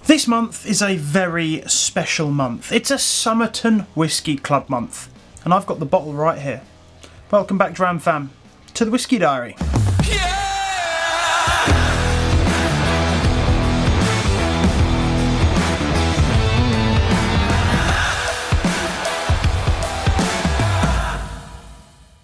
This month is a very special month. It's a Summerton Whisky Club month, and I've got the bottle right here. Welcome back, Dram fam, to the Whisky Diary.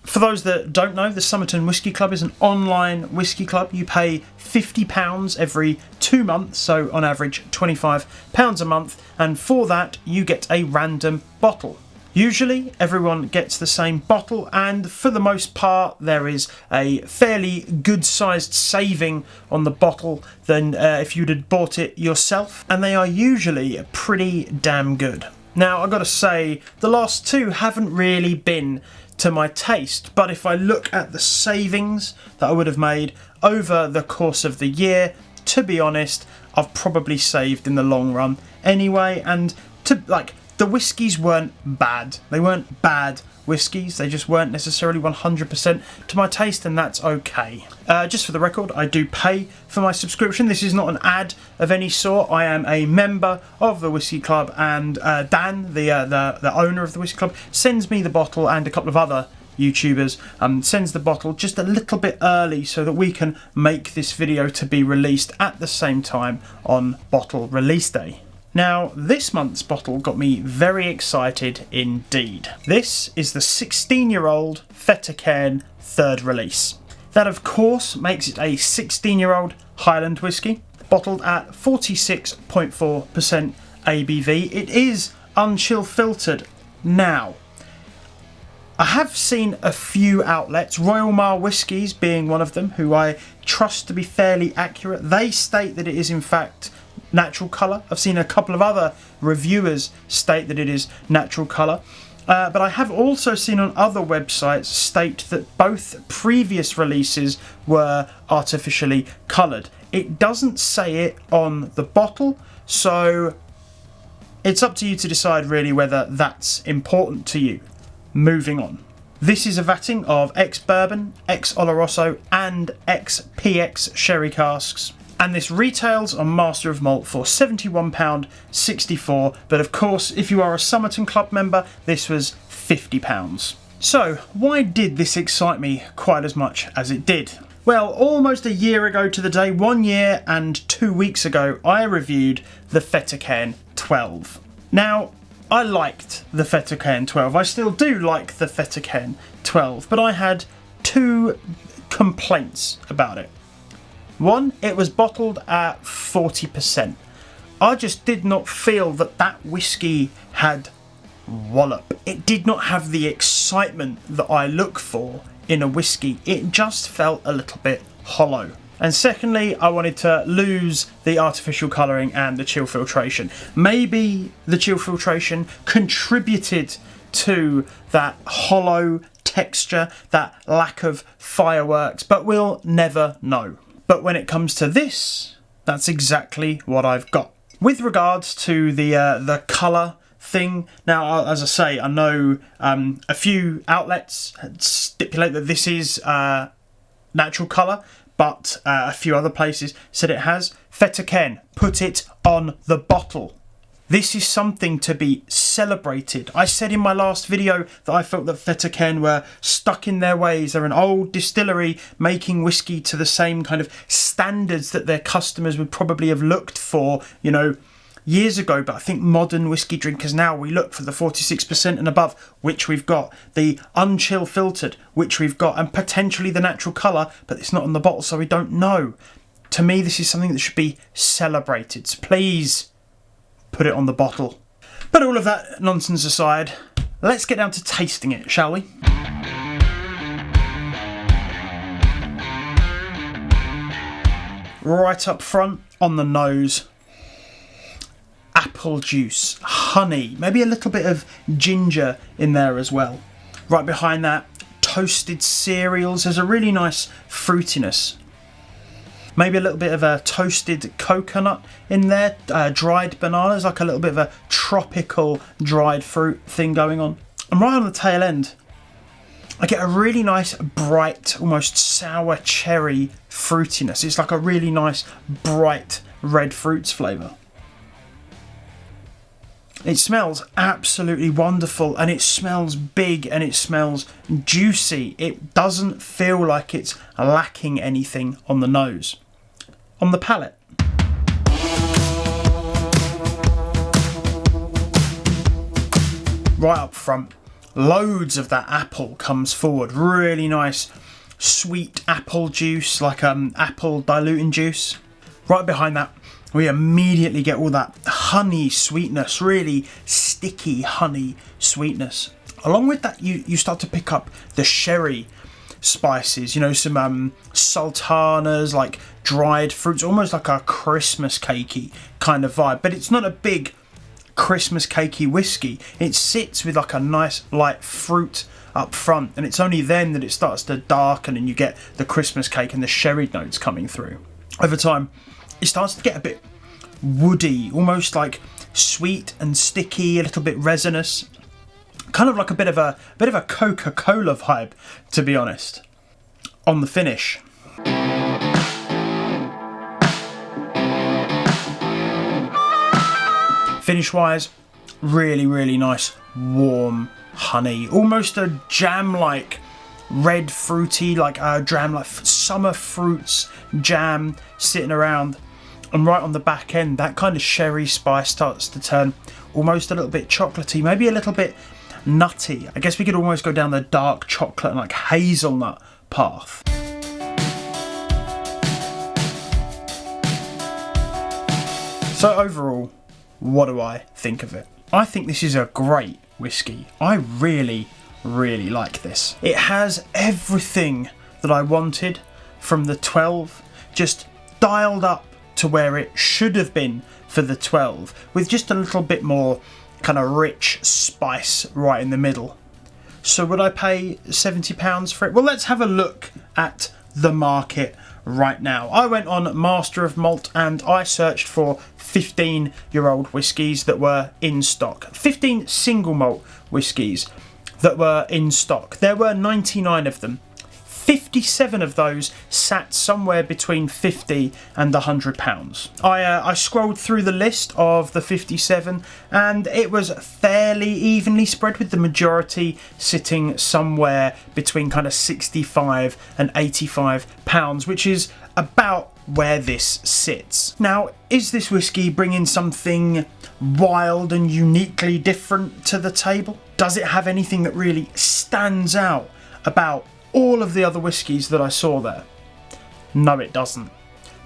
For those that don't know, the Summerton Whisky Club is an online whisky club. You pay £50 every 2 months, so on average £25 a month, and for that you get a random bottle. Usually everyone gets the same bottle, and for the most part there is a fairly good sized saving on the bottle than if you'd have bought it yourself, and they are usually pretty damn good. Now I've got to say, the last two haven't really been to my taste, but if I look at the savings that I would have made over the course of the year, to be honest, I've probably saved in the long run anyway. And the whiskies weren't bad. They weren't bad whiskies, they just weren't necessarily 100% to my taste, and that's okay. Just for the record, I do pay for my subscription. This is not an ad of any sort. I am a member of the Whisky Club, and Dan, the owner of the Whisky Club, sends me the bottle, and a couple of other YouTubers sends the bottle just a little bit early so that we can make this video to be released at the same time on bottle release day. Now, this month's bottle got me very excited indeed. This is the 16-year-old Fettercairn third release. That, of course, makes it a 16-year-old Highland whisky, bottled at 46.4% ABV. It is unchill filtered. Now, I have seen a few outlets, Royal Mile Whiskies being one of them, who I trust to be fairly accurate. They state that it is in fact natural colour. I've seen a couple of other reviewers state that it is natural colour. But I have also seen on other websites state that both previous releases were artificially coloured. It doesn't say it on the bottle, so it's up to you to decide really whether that's important to you. Moving on. This is a vatting of ex-bourbon, ex-Oloroso and ex-PX sherry casks. And this retails on Master of Malt for £71.64, but of course if you are a Summerton Club member this was £50. So why did this excite me quite as much as it did? Well, almost a year ago to the day, 1 year and 2 weeks ago, I reviewed the Fettercairn 12. Now, I liked the Fettercairn 12, I still do like the Fettercairn 12, but I had two complaints about it. One, it was bottled at 40%. I just did not feel that that whiskey had wallop. It did not have the excitement that I look for in a whiskey. It just felt a little bit hollow. And secondly, I wanted to lose the artificial colouring and the chill filtration. Maybe the chill filtration contributed to that hollow texture, that lack of fireworks, but we'll never know. But when it comes to this, that's exactly what I've got. With regards to the colour thing, now as I say, I know a few outlets stipulate that this is natural colour, but a few other places said it has. Fettercairn, put it on the bottle. This is something to be celebrated. I said in my last video that I felt that Fettercairn were stuck in their ways. They're an old distillery making whiskey to the same kind of standards that their customers would probably have looked for, you know, years ago. But I think modern whiskey drinkers now, we look for the 46% and above, which we've got, the unchill filtered, which we've got, and potentially the natural colour, but it's not on the bottle, so we don't know. To me, this is something that should be celebrated. So please put it on the bottle. But all of that nonsense aside, let's get down to tasting it, shall we? Right up front, on the nose, apple juice, honey, maybe a little bit of ginger in there as well. Right behind that, toasted cereals. There's a really nice fruitiness. Maybe a little bit of a toasted coconut in there, dried bananas, like a little bit of a tropical dried fruit thing going on. And right on the tail end, I get a really nice bright, almost sour cherry fruitiness. It's like a really nice bright red fruits flavour. It smells absolutely wonderful, and it smells big, and it smells juicy. It doesn't feel like it's lacking anything on the nose. On the palate, right up front, loads of that apple comes forward. Really nice sweet apple juice, like apple diluting juice. Right behind that, we immediately get all that honey sweetness, really sticky honey sweetness. Along with that, you start to pick up the sherry spices, you know, some sultanas, like dried fruits, almost like a Christmas cakey kind of vibe. But it's not a big Christmas cakey whiskey. It sits with like a nice light fruit up front, and it's only then that it starts to darken and you get the Christmas cake and the sherry notes coming through. Over time, it starts to get a bit woody, almost like sweet and sticky, a little bit resinous, kind of like a bit of a Coca-Cola vibe, to be honest. On the finish, finish-wise, really nice, warm honey, almost a jam-like, red fruity, like a jam, like summer fruits jam sitting around. And right on the back end, that kind of sherry spice starts to turn almost a little bit chocolatey, maybe a little bit nutty. I guess we could almost go down the dark chocolate and like hazelnut path. So overall, what do I think of it? I think this is a great whiskey. I really like this. It has everything that I wanted from the 12, just dialed up to where it should have been for the 12, with just a little bit more kind of rich spice right in the middle. So would I pay £70 for it? Well, let's have a look at the market right now. I went on Master of Malt and I searched for 15-year-old whiskies that were in stock. 15 single malt whiskies that were in stock. There were 99 of them. 57 of those sat somewhere between £50 and £100. I scrolled through the list of the 57 and it was fairly evenly spread, with the majority sitting somewhere between kind of £65 and £85, which is about where this sits. Now, is this whiskey bringing something wild and uniquely different to the table? Does it have anything that really stands out about all of the other whiskies that I saw there? No, it doesn't.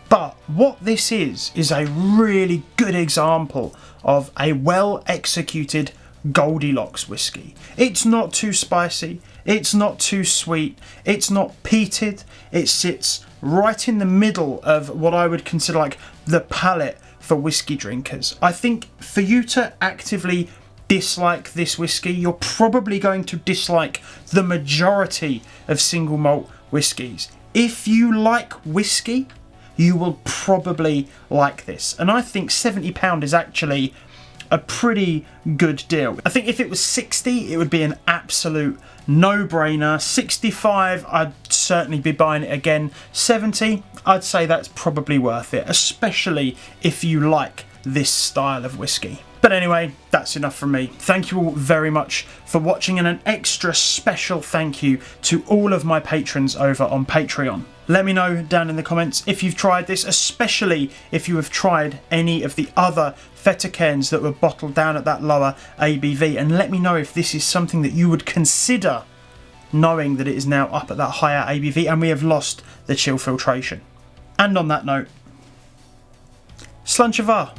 But what this is a really good example of a well executed Goldilocks whiskey. It's not too spicy, it's not too sweet, it's not peated, it sits right in the middle of what I would consider like the palate for whiskey drinkers. I think for you to actively dislike this whiskey, you're probably going to dislike the majority of single malt whiskies. If you like whiskey, you will probably like this. And I think £70 is actually a pretty good deal. I think if it was 60, it would be an absolute no-brainer. 65, I'd certainly be buying it again. 70, I'd say that's probably worth it, especially if you like this style of whiskey. But anyway, that's enough from me. Thank you all very much for watching, and an extra special thank you to all of my patrons over on Patreon. Let me know down in the comments if you've tried this, especially if you have tried any of the other Fettercairns that were bottled down at that lower ABV, and let me know if this is something that you would consider, knowing that it is now up at that higher ABV and we have lost the chill filtration. And on that note, Slàinte mhath.